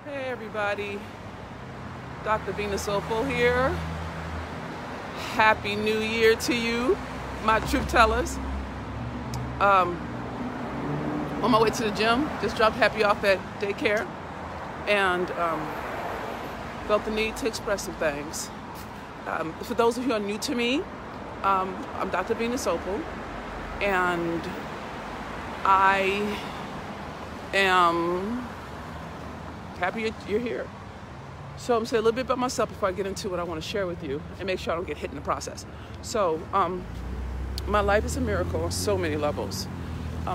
Hey everybody, Dr. Venus Opal here. Happy New Year to you, my truth tellers. On my way to the gym, just dropped Happy off at daycare and felt the need to express some things. For those of you who are new to me, I'm Dr. Venus Opal, and I am happy you're here. So I'm going to say a little bit about myself before I get into what I want to share with you and make sure I don't get hit in the process. So my life is a miracle on so many levels.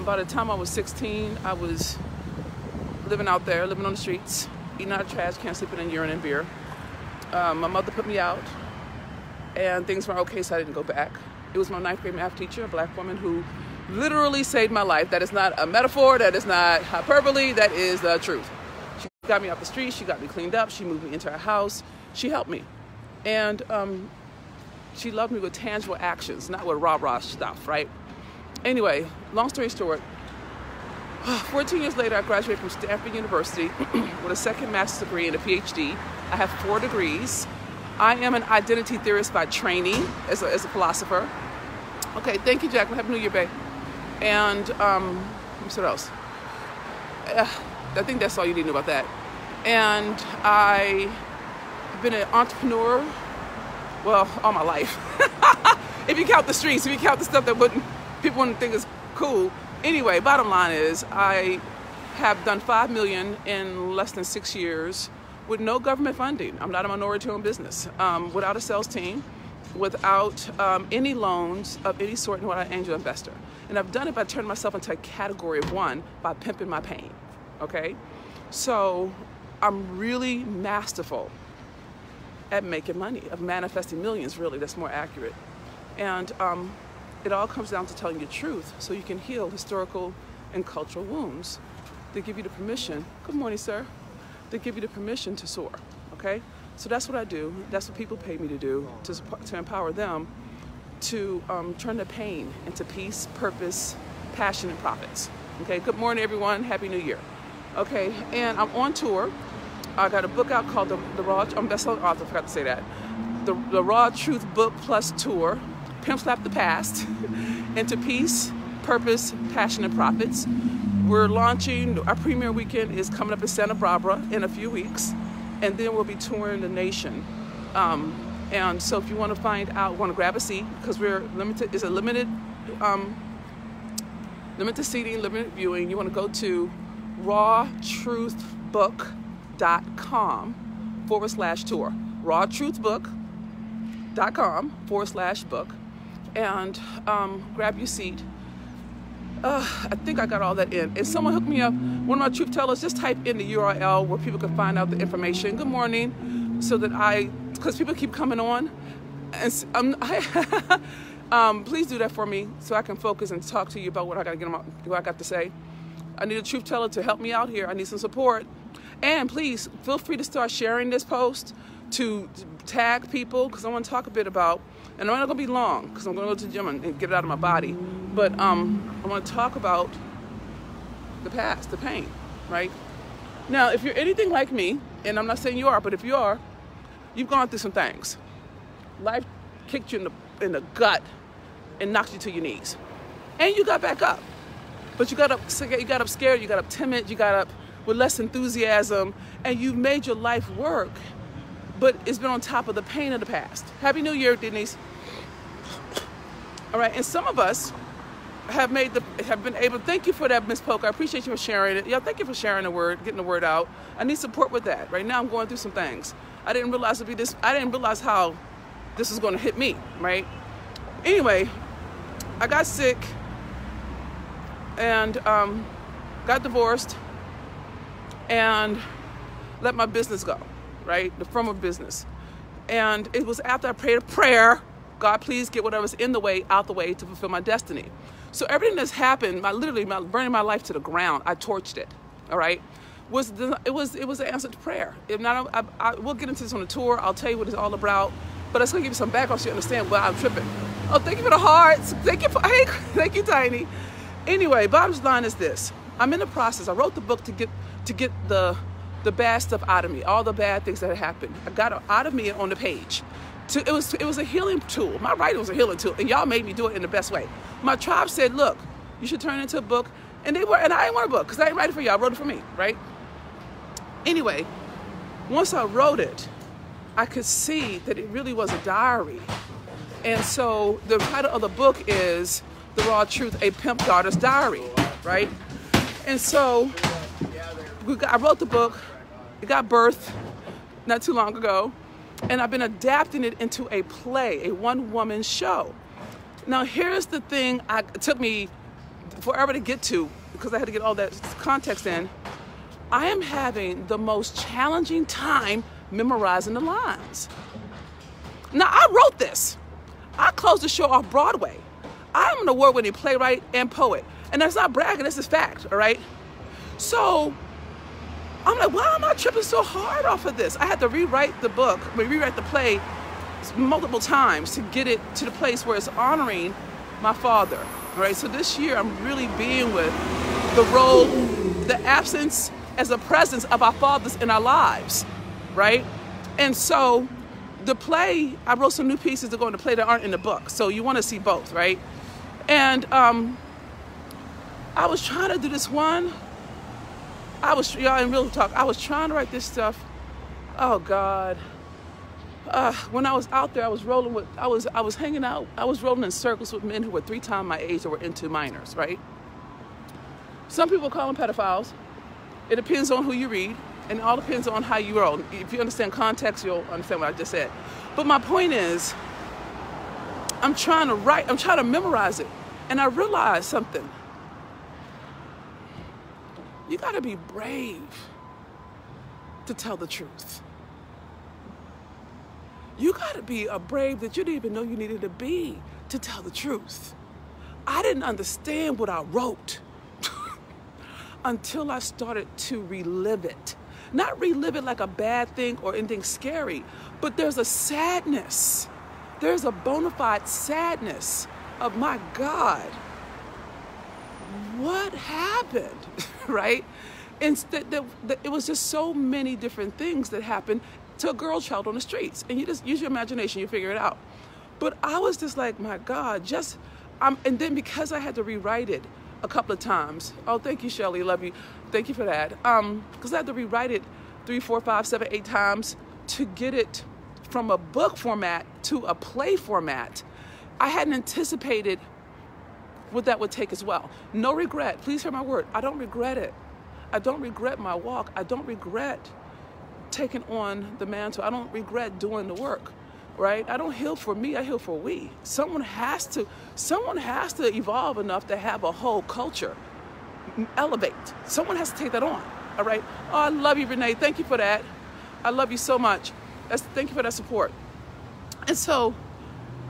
By the time I was 16, I was living out there, living on the streets, eating out of trash cans, sleeping in urine and beer. My mother put me out and things were okay, so I didn't go back. It was my 9th grade math teacher, a black woman, who literally saved my life. That is not a metaphor, that is not hyperbole, that is the truth. She got me off the street, she got me cleaned up, she moved me into her house, she helped me. And she loved me with tangible actions, not with rah-rah stuff, right? Anyway, long story short, 14 years later, I graduated from Stanford University with a second master's degree and a PhD. I have 4 degrees. I am an identity theorist by training as a philosopher. Okay, thank you, Jacqueline. Happy New Year, babe. And what else? I think that's all you need to know about that. And I've been an entrepreneur, well, all my life. If you count the streets, if you count the stuff that people wouldn't think is cool. Anyway, bottom line is I have done $5 million in less than 6 years with no government funding. I'm not a minority-owned business, without a sales team, without any loans of any sort, and without an angel investor. And I've done it by turning myself into a category of one by pimping my pain. Okay, so I'm really masterful at making money, of manifesting millions, really, that's more accurate. And it all comes down to telling the truth so you can heal historical and cultural wounds. They give you the permission, good morning, sir, they give you the permission to soar, okay? So that's what I do, that's what people pay me to do, to empower them to turn their pain into peace, purpose, passion, and profits. Okay, good morning, everyone, Happy New Year. Okay, and I'm on tour. I got a book out called the Raw, I'm best-selling author, I forgot to say that. The Raw Truth Book+Tour, Pimp Slap the Past, into peace, purpose, passion, and profits. We're launching, our premiere weekend is coming up in Santa Barbara in a few weeks, and then we'll be touring the nation. And so if you want to find out, want to grab a seat, because we're limited, it's a limited seating, limited viewing, you want to go to rawtruthbook.com/tour. rawtruthbook.com/book, and grab your seat. I think I got all that in. If someone hooked me up, one of my truth tellers, just type in the URL where people can find out the information. Good morning, so that because people keep coming on, and please do that for me so I can focus and talk to you about what I got to say. I need a truth teller to help me out here. I need some support. And please feel free to start sharing this post, to tag people, because I want to talk a bit about, and I'm not going to be long because I'm going to go to the gym and get it out of my body, but I want to talk about the past, the pain, right? Now, if you're anything like me, and I'm not saying you are, but if you are, you've gone through some things. Life kicked you in the gut and knocked you to your knees. And you got back up. But you got up scared, you got up timid, you got up with less enthusiasm, and you've made your life work, but it's been on top of the pain of the past. Happy New Year, Denise. All right, and some of us have been able, thank you for that, Miss Polk, I appreciate you for sharing it. Yeah, thank you for sharing the word, getting the word out. I need support with that. Right now I'm going through some things. I didn't realize how this was going to hit me, right? Anyway, I got sick, and got divorced, and let my business go, right? The firm of business. And it was after I prayed a prayer, God, please get whatever's in the way out the way to fulfill my destiny. So everything that's happened, literally burning my life to the ground, I torched it, all right? It was an answer to prayer. If not, we'll get into this on the tour. I'll tell you what it's all about, but it's gonna give you some background so you understand why I'm tripping. Oh, thank you for the hearts. Thank you, Tiny. Anyway, bottom line is this. I'm in the process. I wrote the book to get the the bad stuff out of me, all the bad things that had happened. I got it out of me on the page. It was a healing tool. My writing was a healing tool, and y'all made me do it in the best way. My tribe said, look, you should turn it into a book. And I didn't want a book, because I didn't write it for y'all. I wrote it for me, right? Anyway, once I wrote it, I could see that it really was a diary. And so the title of the book is The Raw Truth, A Pimp Daughter's Diary, right? And so I wrote the book. It got birthed not too long ago. And I've been adapting it into a play, a one-woman show. Now, here's the thing it took me forever to get to, because I had to get all that context in. I am having the most challenging time memorizing the lines. Now, I wrote this. I closed the show off Broadway. I'm an award-winning playwright and poet. And that's not bragging, this is fact, all right? So I'm like, why am I tripping so hard off of this? I had to rewrite the play multiple times to get it to the place where it's honoring my father, all right? So this year I'm really being with the role, the absence as a presence of our fathers in our lives, right? And so the play, I wrote some new pieces to go in the play that aren't in the book. So you want to see both, right? And I was trying to do this one. Y'all, in real talk, I was trying to write this stuff. Oh God. When I was out there, I was hanging out. I was rolling in circles with men who were 3 times my age that were into minors, right? Some people call them pedophiles. It depends on who you read, and it all depends on how you roll. If you understand context, you'll understand what I just said. But my point is, I'm trying to memorize it. And I realized something. You gotta be brave to tell the truth. You gotta be a brave that you didn't even know you needed to be to tell the truth. I didn't understand what I wrote until I started to relive it. Not relive it like a bad thing or anything scary, but there's a sadness. There's a bona fide sadness of, my God, what happened, right? Instead, it was just so many different things that happened to a girl child on the streets. And you just use your imagination, you figure it out. But I was just like, my God, and then because I had to rewrite it a couple of times. Oh, thank you, Shelly, love you. Thank you for that. Because I had to rewrite it 3, 4, 5, 7, 8 times to get it from a book format to a play format. I hadn't anticipated what that would take as well. No regret. Please hear my word. I don't regret it. I don't regret my walk. I don't regret taking on the mantle. I don't regret doing the work, right? I don't heal for me. I heal for we. Someone has to evolve enough to have a whole culture elevate. Someone has to take that on, all right? Oh, I love you, Renee. Thank you for that. I love you so much. Thank you for that support. And so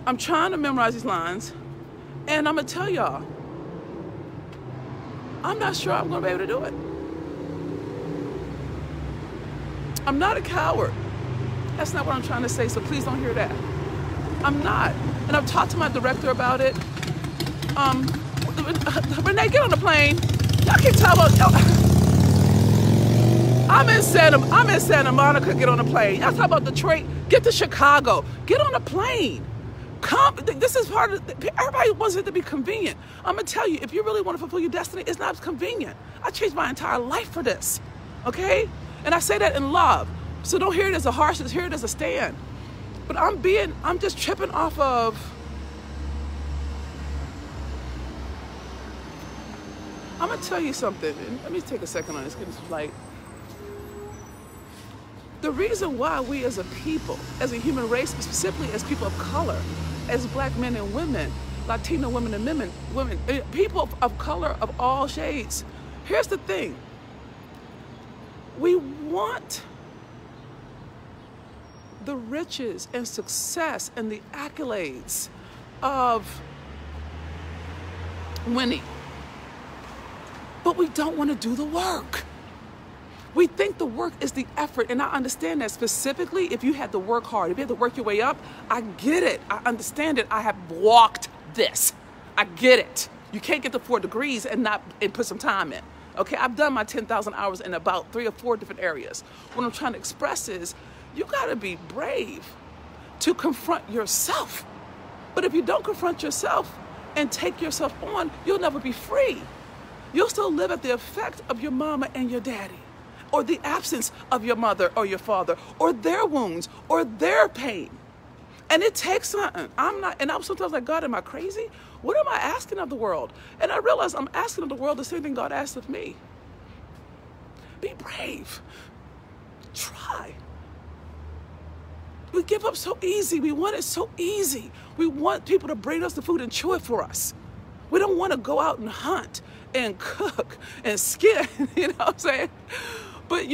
I'm trying to memorize these lines, and I'm going to tell y'all, I'm not sure I'm going to be able to do it. I'm not a coward. That's not what I'm trying to say, so please don't hear that. I'm not. And I've talked to my director about it. Renee, get on the plane. Y'all keep talking about... I'm in Santa Monica, get on a plane. Y'all talk about Detroit, get to Chicago. Get on a plane. Come, this is part of, everybody wants it to be convenient. I'm gonna tell you, if you really want to fulfill your destiny, it's not convenient. I changed my entire life for this, okay? And I say that in love. So don't hear it as a harshness, hear it as a stand. But I'm just tripping off of, I'm gonna tell you something. And let me take a second on this, get this flight. The reason why we as a people, as a human race, specifically as people of color, as black men and women, Latino women and women, people of color of all shades, here's the thing. We want the riches and success and the accolades of winning, but we don't want to do the work. We think the work is the effort, and I understand that specifically if you had to work hard, if you had to work your way up, I get it. I understand it. I have walked this. I get it. You can't get the 4 degrees and put some time in. Okay, I've done my 10,000 hours in about 3 or 4 different areas. What I'm trying to express is you gotta be brave to confront yourself. But if you don't confront yourself and take yourself on, you'll never be free. You'll still live at the effect of your mama and your daddy, or the absence of your mother or your father, or their wounds, or their pain. And it takes something. I'm sometimes like, God, am I crazy? What am I asking of the world? And I realize I'm asking of the world the same thing God asked of me. Be brave. Try. We give up so easy. We want it so easy. We want people to bring us the food and chew it for us. We don't want to go out and hunt and cook and skin, you know what I'm saying? But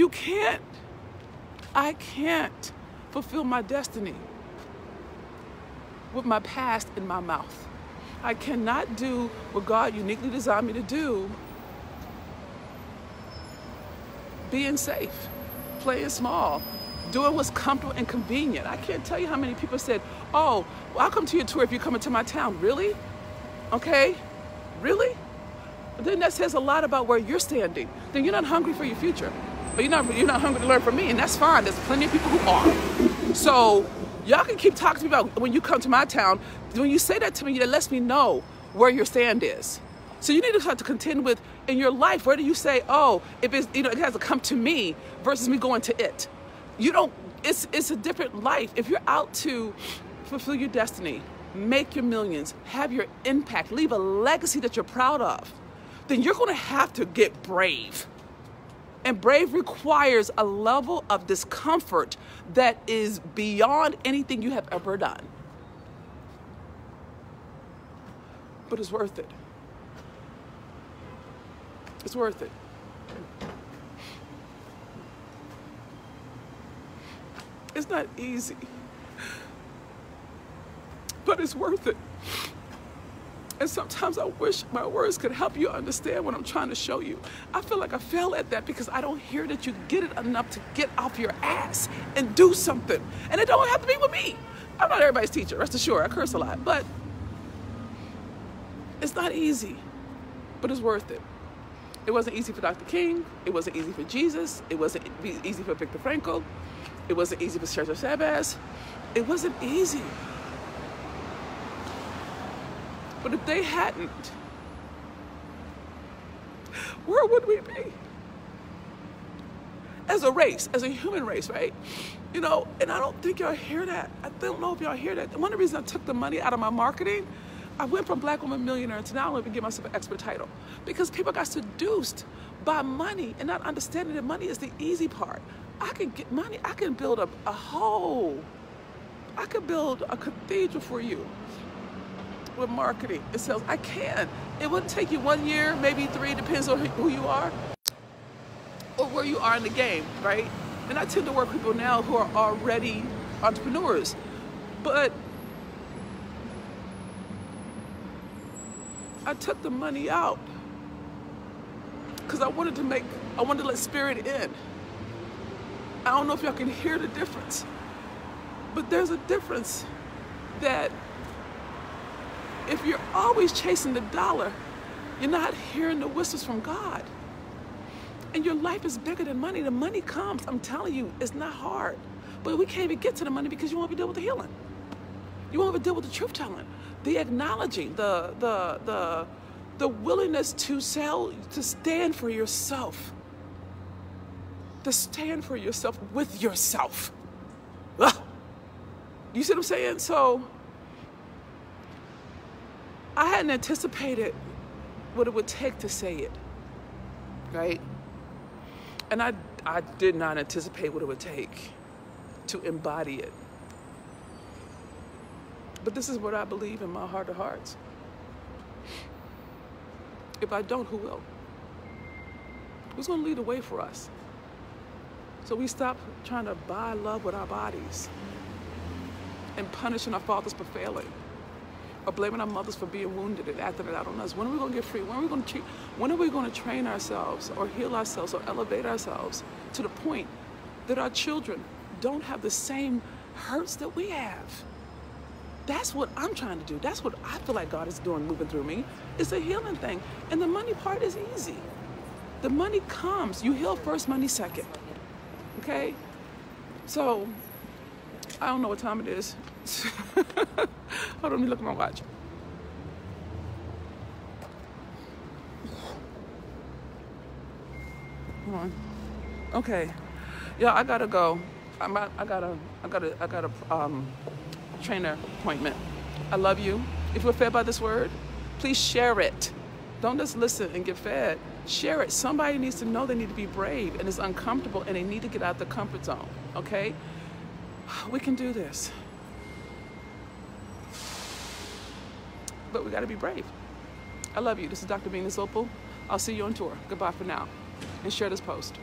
I can't fulfill my destiny with my past in my mouth. I cannot do what God uniquely designed me to do being safe, playing small, doing what's comfortable and convenient. I can't tell you how many people said, oh, well, I'll come to your tour if you come into my town. Really? Okay? Really? Then that says a lot about where you're standing. Then you're not hungry for your future. But you're not hungry to learn from me, and that's fine. There's plenty of people who are. So y'all can keep talking to me about when you come to my town. When you say that to me, that lets me know where your stand is. So you need to start to contend with in your life. Where do you say, oh, if it's, you know, it has to come to me versus me going to it? You don't. It's a different life. If you're out to fulfill your destiny, make your millions, have your impact, leave a legacy that you're proud of, then you're going to have to get brave. And brave requires a level of discomfort that is beyond anything you have ever done. But it's worth it. It's worth it. It's not easy, but it's worth it. And sometimes I wish my words could help you understand what I'm trying to show you. I feel like I fail at that because I don't hear that you get it enough to get off your ass and do something. And it don't have to be with me. I'm not everybody's teacher, rest assured. I curse a lot, but it's not easy, but it's worth it. It wasn't easy for Dr. King. It wasn't easy for Jesus. It wasn't easy for Viktor Frankl. It wasn't easy for Cesar Chavez. It wasn't easy. But if they hadn't, where would we be? As a race, as a human race, right? You know, and I don't think y'all hear that. I don't know if y'all hear that. One of the reasons I took the money out of my marketing, I went from Black Woman Millionaire to now I'm going to give myself an expert title. Because people got seduced by money and not understanding that money is the easy part. I can get money. I can build I could build a cathedral for you with marketing and sales. I can. It wouldn't take you 1 year, maybe 3, depends on who you are or where you are in the game, right? And I tend to work with people now who are already entrepreneurs. But I took the money out because I wanted to let spirit in. I don't know if y'all can hear the difference, but there's a difference that if you're always chasing the dollar, you're not hearing the whistles from God. And your life is bigger than money. The money comes, I'm telling you, it's not hard. But we can't even get to the money because you won't be dealing with the healing. You won't even deal with the truth telling, the acknowledging, the willingness to stand for yourself. To stand for yourself with yourself. Ugh. You see what I'm saying? So I hadn't anticipated what it would take to say it, right? And I did not anticipate what it would take to embody it. But this is what I believe in my heart of hearts. If I don't, who will? Who's going to lead the way for us? So we stop trying to buy love with our bodies and punishing our fathers for failing or blaming our mothers for being wounded and acting it out on us. When are we going to get free? When are we going to train ourselves or heal ourselves or elevate ourselves to the point that our children don't have the same hurts that we have? That's what I'm trying to do. That's what I feel like God is doing, moving through me. It's a healing thing. And the money part is easy. The money comes. You heal first, money second. Okay? So, I don't know what time it is. Hold on, let me look at my watch. Hold on. Okay. Yeah, I gotta go. I got a trainer appointment. I love you. If you're fed by this word, please share it. Don't just listen and get fed. Share it. Somebody needs to know they need to be brave, and it's uncomfortable, and they need to get out of the comfort zone. Okay? We can do this. But we gotta be brave. I love you. This is Dr. Venus Opal. I'll see you on tour. Goodbye for now. And share this post.